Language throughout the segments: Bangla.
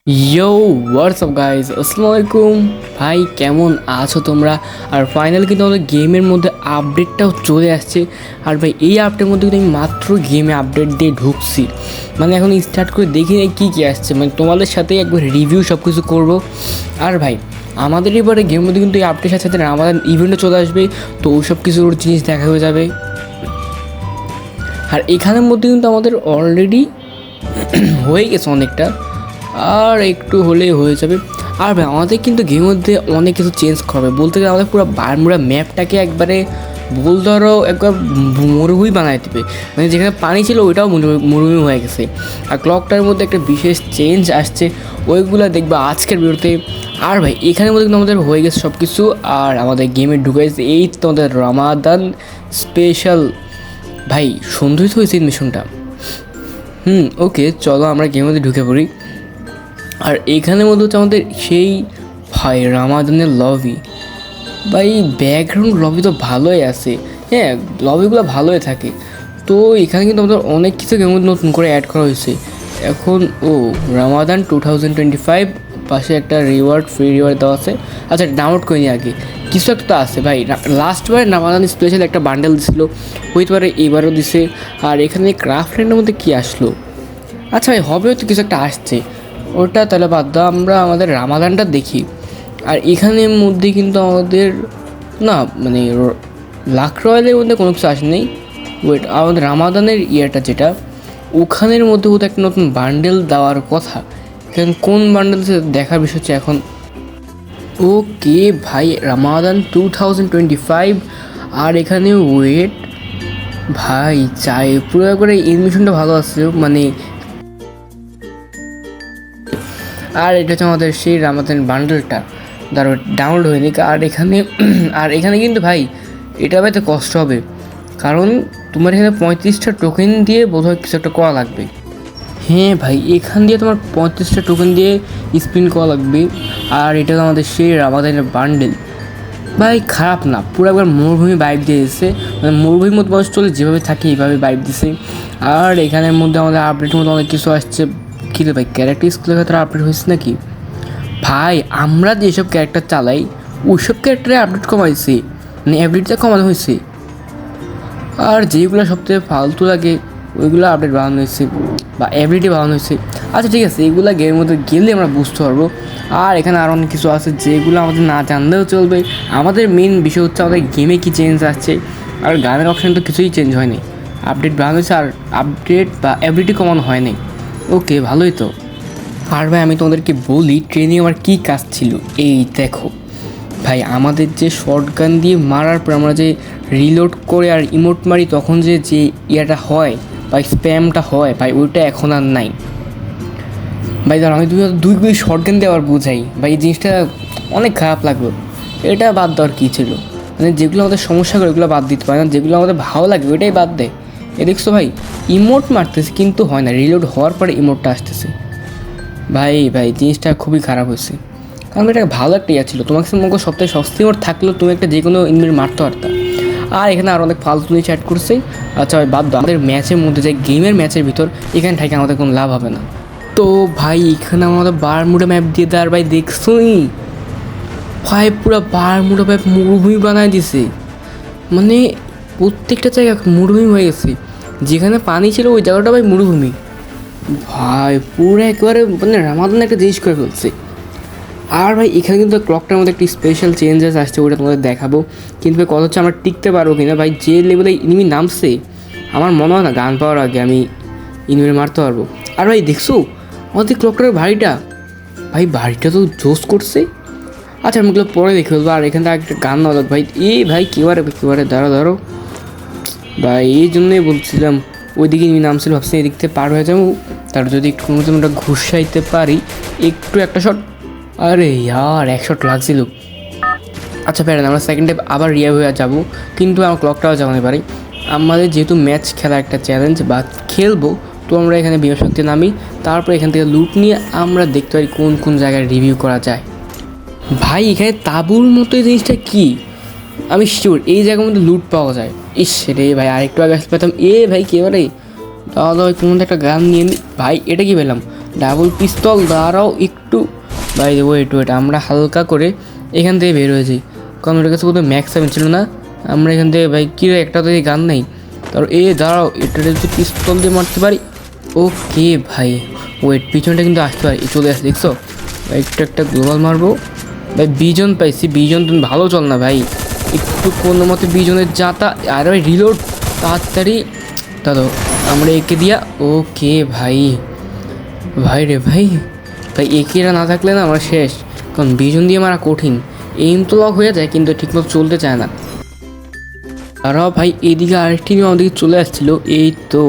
ইয়ো হোয়াটসঅ্যাপ গাইজ, আসসালামু আলাইকুম। ভাই কেমন আছো তোমরা? আর ফাইনালি কিন্তু আমাদের গেমের মধ্যে আপডেটটাও চলে আসছে। আর ভাই এই আপডেটের মধ্যে কিন্তু আমি মাত্র গেমে আপডেট দিয়ে ঢুকছি, মানে এখন স্টার্ট করে দেখি না কী কী আসছে, মানে তোমাদের সাথে একবার রিভিউ সব কিছু করবো। আর ভাই আমাদের এবারে গেমের মধ্যে কিন্তু এই আপডেটের সাথে সাথে আমাদের ইভেন্টও চলে আসবে, তো ওই সব কিছুর জিনিস দেখা হয়ে যাবে। আর এখানের মধ্যে কিন্তু আমাদের অলরেডি হয়ে গেছে অনেকটা, আর একটু হলেই হয়ে যাবে। আর ভাই আমাদের কিন্তু গেমের মধ্যে অনেক কিছু চেঞ্জ করবে, বলতে গেলে আমাদের পুরো বারমুড়া ম্যাপটাকে একবারে বল ধরো একবার মরুভূমি বানায় দেবে, মানে যেখানে পানি ছিল ওইটাও মরুভূমি হয়ে গেছে। আর ক্লকটার মধ্যে একটা বিশেষ চেঞ্জ আসছে, ওইগুলো দেখবা আজকের ভিডিওতে। আর ভাই এখানের মধ্যে কিন্তু আমাদের হয়ে গেছে সব কিছু, আর আমাদের গেমে ঢুকেছে এই তোমাদের রমাদান স্পেশাল। ভাই সুন্দরই তো হয়েছে মিশনটা। ওকে চলো আমরা গেমের মধ্যে ঢুকে পড়ি। আর এইখানের মধ্যে হচ্ছে আমাদের সেই ভাই রামাদানের লবি। ভাই ব্যাকগ্রাউন্ড লবি তো ভালোই আছে, হ্যাঁ লবিগুলো ভালোই থাকে। তো এখানে কিন্তু আমাদের অনেক কিছু গেমের মধ্যে নতুন করে অ্যাড করা হয়েছে এখন। রামাদান 2025 পাশে একটা রিওয়ার্ড, ফ্রি রিওয়ার্ড দেওয়া আছে। আচ্ছা ডাউনলোড করিনি আগে, কিছু একটা তো আছে ভাই। লাস্টবার রামাদান স্পেশাল একটা বান্ডেল দিছিল, হইতে পারে এবারও দিছে। আর এখানে ক্রাফটল্যান্ডের মধ্যে কী আসলো? আচ্ছা ভাই হবে হয়তো কিছু একটা আসছে, ওটা তাহলে বাদ দাও, আমরা আমাদের রামাদানটা দেখি। আর এখানের মধ্যে কিন্তু আমাদের না মানে লাক রয়্যালের মধ্যে কোনো কিছু আসেনি। ওয়েট, আমাদের রামাদানের ইয়েটা যেটা ওখানের মধ্যে বোধহয় একটা নতুন বান্ডেল দেওয়ার কথা। এখন কোন বান্ডেল দেখার বিষয় হচ্ছে এখন। ওকে ভাই রামাদান 2025। আর এখানে ওয়েট ভাই চাই পুরো একবারে এনিমেশনটা ভালো আসছে, মানে। আর এটা হচ্ছে আমাদের সেই রামাদান বান্ডেলটা, ধরো ডাউনলোড হয়নি। আর এখানে কিন্তু ভাই এটা পাইতে কষ্ট হবে, কারণ তোমার এখানে 35টা টোকেন দিয়ে বোধহয় কিছু একটা করা লাগবে। হ্যাঁ ভাই এখান দিয়ে তোমার 35টা টোকেন দিয়ে স্পিন করা লাগবে। আর এটা আমাদের সেই রামাদানের বান্ডেল। ভাই খারাপ না, পুরো একবার মরুভূমি বাইক দিয়ে এসেছে, মানে মরুভূমির মধ্যে মানুষ চলে যেভাবে থাকে এইভাবে বাইক দিছে। আর এখানের মধ্যে আমাদের আপডেটের মধ্যে অনেক কিছু আসছে। কী রে ভাই ক্যারেক্টার স্কুলের ক্ষেত্রে আপডেট হয়েছে নাকি? ভাই আমরা যেসব ক্যারেক্টার চালাই ওইসব ক্যারেক্টারে আপডেট কমাইছে, মানে অ্যাবিলিটিটা কমানো হয়েছে। আর যেগুলো সবথেকে ফালতু লাগে ওইগুলো আপডেট বাড়ানো হয়েছে বা অ্যাবিলিটি বাড়ানো হয়েছে। আচ্ছা ঠিক আছে, এইগুলো গেমের মধ্যে গেলে আমরা বুঝতে পারবো। আর এখানে আরও অনেক কিছু আছে যেগুলো আমাদের না জানলেও চলবে। আমাদের মেন বিষয় হচ্ছে আমাদের গেমে কী চেঞ্জ আসছে। আর গানের অপশান তো কিছুই চেঞ্জ হয়নি, আপডেট বাড়ানো হয়েছে আর আপডেট বা অ্যাবিলিটি কমানো হয়নি। ওকে ভালোই তো। আর ভাই আমি তোমাদেরকে বলি ট্রেনে আমার কী কাজ ছিল। এই দেখো ভাই আমাদের যে শর্ট গান দিয়ে মারার পর আমরা যে রিলোড করে আর ইমোট মারি তখন যে যে ইয়াটা হয় বা স্প্যামটা হয় ভাই, ওইটা এখন আর নাই ভাই। ধর আমি দুই দুই শর্ট গান দিয়ে আবার বোঝাই ভাই, এই জিনিসটা অনেক খারাপ লাগলো। এটা বাদ দেওয়ার কী ছিল, মানে যেগুলো আমাদের সমস্যা করে ওগুলো বাদ দিতে পারে না, যেগুলো আমাদের ভালো লাগে ওইটাই বাদ দেয়। এ দেখছো ভাই ইমোট মারতেছে কিন্তু হয় না, রিলোড হওয়ার পরে ইমোটটা আসতেছে। ভাই ভাই জিনিসটা খুবই খারাপ হয়েছে, কারণ এটা ভালো একটা ইয়ে ছিল। তোমাকে মনে সপ্তাহে সস্তি মোট থাকলেও তুমি একটা যে কোনো ইনমিট মারতে পারতাম। আর এখানে আরও অনেক ফালতু জিনিস অ্যাড করছে। আচ্ছা ভাই বাদ দাও, আমাদের ম্যাচের মধ্যে যে গেমের ম্যাচের ভিতর এখানে থাকে আমাদের কোনো লাভ হবে না। তো ভাই এখানে আমাদের বারমুডা ম্যাপ দিয়ে দেয়। আর ভাই দেখছোই ভাই পুরো বারমুডা ম্যাপ মরুভূমি বানায় দিছে, মানে প্রত্যেকটা জায়গা মরুভূমি হয়ে গেছে। যেখানে পানি ছিল ওই জায়গাটা ভাই মরুভূমি। ভাই পুরো একেবারে মানে রামাদান একটা জিনিস করে ফেলছে। আর ভাই এখানে কিন্তু ক্লকটার মধ্যে একটি স্পেশাল চেঞ্জেস আসছে, ওটা তোমাদের দেখাবো। কিন্তু ভাই কথা হচ্ছে আমরা টিকতে পারবো কিনা। ভাই যে লেভেলে ইনিমি নামছে আমার মনে হয় না গান পাওয়ার আগে আমি ইনিমি মারতে পারবো। আর ভাই দেখছো আমাদের ক্লকটার বাড়িটা, ভাই বাড়িটা তো জোস করছে। আচ্ছা আমি এগুলো পরে দেখে ফেলবো। আর এখান থেকে একটা গান নেওয়া যাক ভাই। ভাই কেবারে দাঁড়ো ভাই, এই জন্যই বলছিলাম ওইদিকে ইনিমি নামছিল, ভাবছি এদিক থেকে পার হয়ে যাবো, তার যদি একটু কোনো মতো আমরা ঘুষাইতে পারি একটু একটা শট। আরে ইয়ার এক শট লাগছিল। আচ্ছা প্যারেন আমরা সেকেন্ড টাইম আবার রিয়া হয়ে যাবো, কিন্তু আমার ক্লকটাও জানাতে পারি। আমাদের যেহেতু ম্যাচ খেলা একটা চ্যালেঞ্জ বা খেলবো, তো আমরা এখানে বিমান শক্তি নামি, তারপর এখান থেকে লুট নিয়ে আমরা দেখতে পারি কোন কোন জায়গায় রিভিউ করা যায়। ভাই এখানে তাঁবুর মতো এই জিনিসটা কী, আমি শিওর এই জায়গার মধ্যে লুট পাওয়া যায়। ইস রে ভাই আরেকটু আগে আসতে পেতাম। ভাই কে বারে দাদা ভাই কোনো একটা গান নিয়ে নি ভাই। এটা কি পেলাম? ডাবল পিস্তল দ্বারাও একটু ভাই ওয়েট আমরা হালকা করে এখান থেকে বের হয়ে যাই, কারণ ওটার কাছে কোথাও ম্যাক্স আমি ছিল না। আমরা এখান থেকে ভাই কী একটা তো গান নেই, তার দাঁড়াও এটা যদি পিস্তল দিয়ে মারতে পারি। ওকে ভাই ওয়েট, পিছনটা কিন্তু আসতে পারি, চলে আসে দেখছো। একটা গ্লোবাল মারবো ভাই, বিজন পাইছি। বিজন তুমি ভালো চল না ভাই, একটু কোনো মতে বিজনের যাতা। আর ভাই রিলোড তাড়াতাড়ি দাদা, আমরা একে দিয়া। ওকে ভাই ভাই রে ভাই ভাই, একেরা না থাকলে না আমরা শেষ, কারণ বিজন দিয়ে মারা কঠিন। এইম তো লক হয়ে যায় কিন্তু ঠিকমতো চলতে চায় না। তারাও ভাই এদিকে আরেকটি নিয়ে আমাদেরকে চলে আসছিলো। এই তো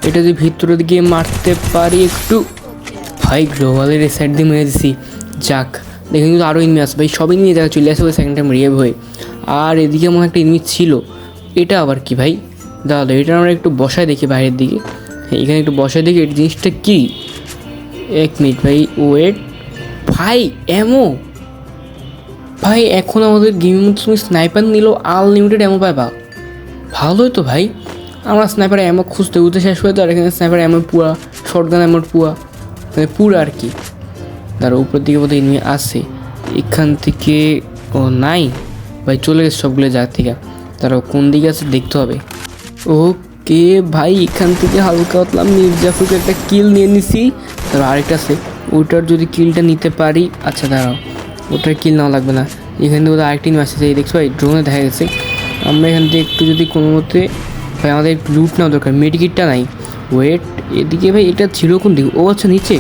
এটা যদি ভিতরের দিকে মারতে পারি একটু, ভাই গ্লোবালের এই সাইড দিয়ে মেরে দিছি। যাক দেখে কিন্তু আরও এনিমি আসবে ভাই, সবই নিয়ে জায়গায় চলে আসবে সেকেন্ড টাইম রিয়েভ হয়ে। আর এদিকে আমার একটা এনিমি ছিল, এটা আবার কি ভাই? দাদা এটা আমরা একটু বসায় দেখি বাইরের দিকে, এখানে একটু বসায় দেখি এই জিনিসটা কি। এক মিনিট ভাই ওয়েট, ভাই এমো ভাই এখন আমাদের গেমের মধ্যে তুমি স্নাইপার নিলেও আনলিমিটেড এমো পাইবা, ভালোই তো ভাই। আমরা স্নাইপার এমো খুঁজতে খুঁজতে শেষ হয়ে তো, আর এখানে স্নাইপার এমো পুয়া, শর্টগান এমোর পুয়া, মানে পুরো আর কি। তার উপরের দিকে বোধহয় এনিমি আসে, এখান থেকে ও নাই ভাই, চলে গেছে সবগুলো জায়গা থেকে। তারা কোন দিকে আছে দেখতে হবে। ওকে ভাই এখান থেকে হালকা হতলাম, মির্জাফরকে একটা কিল নিয়ে নিছি। তারপর আরেকটা আছে, ওটার যদি কিলটা নিতে পারি। আচ্ছা দাঁড়াও, ওটার কিল নেওয়া লাগবে না, এখান থেকে ওদের আরেকটি নিয়ে আসছে, এই দেখছো ভাই ড্রোনে দেখা গেছে। আমরা এখান থেকে একটু যদি কোনো মতে ভাই আমাদের একটু লুট নেওয়া দরকার, মেডিকিটটা নাই। ওয়েট এদিকে ভাই এটা ছিল কোন দিকে? ও আচ্ছা নিচে।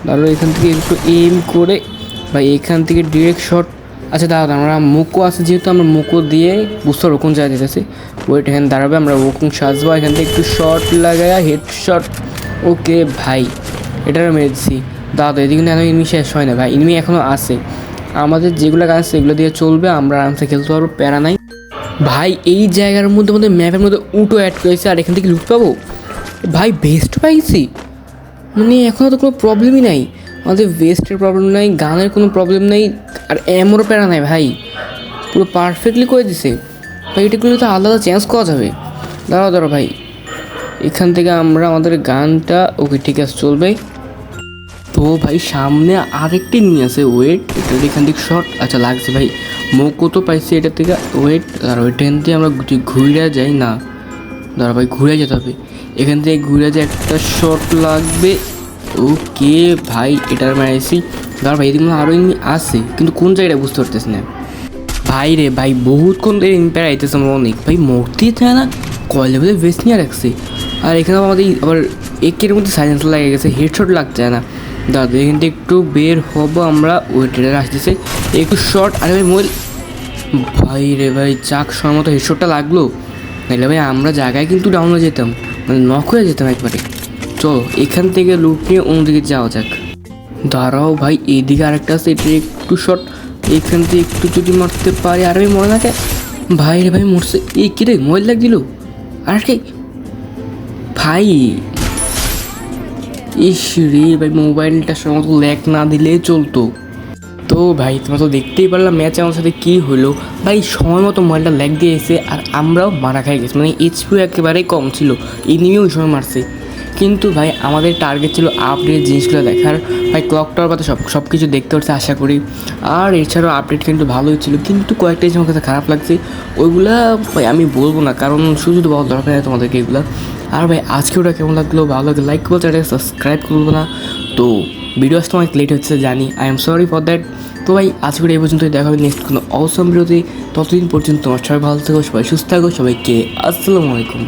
তাহলে এখান থেকে একটু এম করে ভাই এখান থেকে ডিরেক্ট শট। আচ্ছা দাঁড়া, আমরা মোকো আছে যেহেতু, আমরা মোকো দিয়ে বুঝতে পারবো কোন জায়গায় যেতেছে। ওয়েট এখানে দাঁড়াবে, আমরা ওরকম সাজবো, এখান থেকে একটু শট লাগায় হেড শট। ওকে ভাই এটারও মেরে দিচ্ছি। দাদা এদিকে কিন্তু এনিমি শেষ হয় না ভাই, এনিমি এখনও আছে। আমাদের যেগুলো কাজ সেগুলো দিয়ে চলবে, আমরা আরামসে খেলতে পারবো, প্যারা নাই ভাই। এই জায়গার মধ্যে আমাদের ম্যাপের মধ্যে উটো অ্যাড করেছে, আর এখান থেকে লুট পাবো ভাই, বেস্ট পাইছি। মানে এখনও তো কোনো প্রবলেমই নাই, আমাদের ওয়েস্টের প্রবলেম নাই, গানের কোনো প্রবলেম নেই, আর এমরও প্যারা নাই ভাই, পুরো পারফেক্টলি করে দিছে ভাই। এটাগুলো তো আলাদা চেঞ্জ করা যাবে। দাঁড়াও ভাই, এখান থেকে আমরা আমাদের গানটা ওকে ঠিক আছে চলবে। তো ভাই সামনে আরেকটি নিয়ে আছে, ওয়েট এটা এখান থেকে শর্ট। আচ্ছা লাগছে ভাই, মোকো তো পাইছি এটা থেকে। ওয়েট আর ওই ট্রেন দিয়ে আমরা ঘুরে যাই না, দাঁড়া ভাই ঘুরে যেতে হবে, এখান থেকে ঘুরে যে একটা শট লাগবে। ওকে ভাই এটার মারাইছি। দাঁড়া ভাই এদিকে আরও এমনি আসে, কিন্তু কোন জায়গাটা বুঝতে পারতেছি না ভাই রে ভাই, বহুতক্ষণ ধরে ইম্প্যার আইতেছে আমার অনেক ভাই, মরতেই চায় না, কয় লেভেলে বেস্ট নিয়ে রাখছে। আর এখানে আমাদের আবার একের মধ্যে সাইলেন্স লাগে গেছে, হেডশট লাগছে না। দাদা এখান থেকে একটু বের হবো আমরা, ওই ট্রেডার আসতেছে একটু শর্ট। আরে ভাই মোবাইল ভাই রে ভাই, চাক সময় মতো হেডশটটা লাগলো, নাহলে ভাই আমরা জায়গায় কিন্তু ডাউন হয়ে যেতাম, মানে নক হয়ে যেতাম একবারে। চলো এখান থেকে লুট নিয়ে অন্যদিকে যাওয়া যাক। দাঁড়াও ভাই এইদিকে আরেকটা আছে, এটা একটু শর্ট, এখান থেকে একটু যদি মারতে পারি। আর ভাই মরে না কে ভাই রে ভাই, মরছে এই কি রে, মোবাইল লাগ দিল আর কি ভাই। ইস রে ভাই, মোবাইলটা সময় মতো ল্যাগ না দিলেই চলতো। তো ভাই তোমরা তো দেখতেই পারলাম ম্যাচ আমার সাথে কী হলো ভাই, সময় মতো মোবাইলটা ল্যাগ দিয়ে এসে আর আমরাও মারা খাই গেছি, মানে এইচপিও একেবারেই কম ছিল, এনিমিও ওই সময় মারছে। কিন্তু ভাই আমাদের টার্গেট ছিল আপডেট জিনিসগুলো দেখার ভাই, ক্লক টাওয়ার কথা সব কিছু দেখতে হচ্ছে আশা করি। আর এছাড়াও আপডেট কিন্তু ভালোই ছিল, কিন্তু কয়েকটা জিনিস আমার কাছে খারাপ লাগছে, ওইগুলা ভাই আমি বলবো না, কারণ শুধু বলার দরকার নেই তোমাদেরকে এগুলো। আর ভাই আজকে ওটা কেমন লাগলো, ভালো লাগে লাইক করবো, চ্যানেলটাকে সাবস্ক্রাইব করবো না। তো ভিডিও আসতে অনেক লেট হচ্ছে জানি, I am sorry for that. তো ভাই আজকে এই পর্যন্তই, দেখা হবে নেক্সট কোনো অসম ভিডিওতে। ততদিন পর্যন্ত তোমার সবাই ভালো থাকো, সবাই সুস্থ থাকো, সবাইকে আসসালামু আলাইকুম।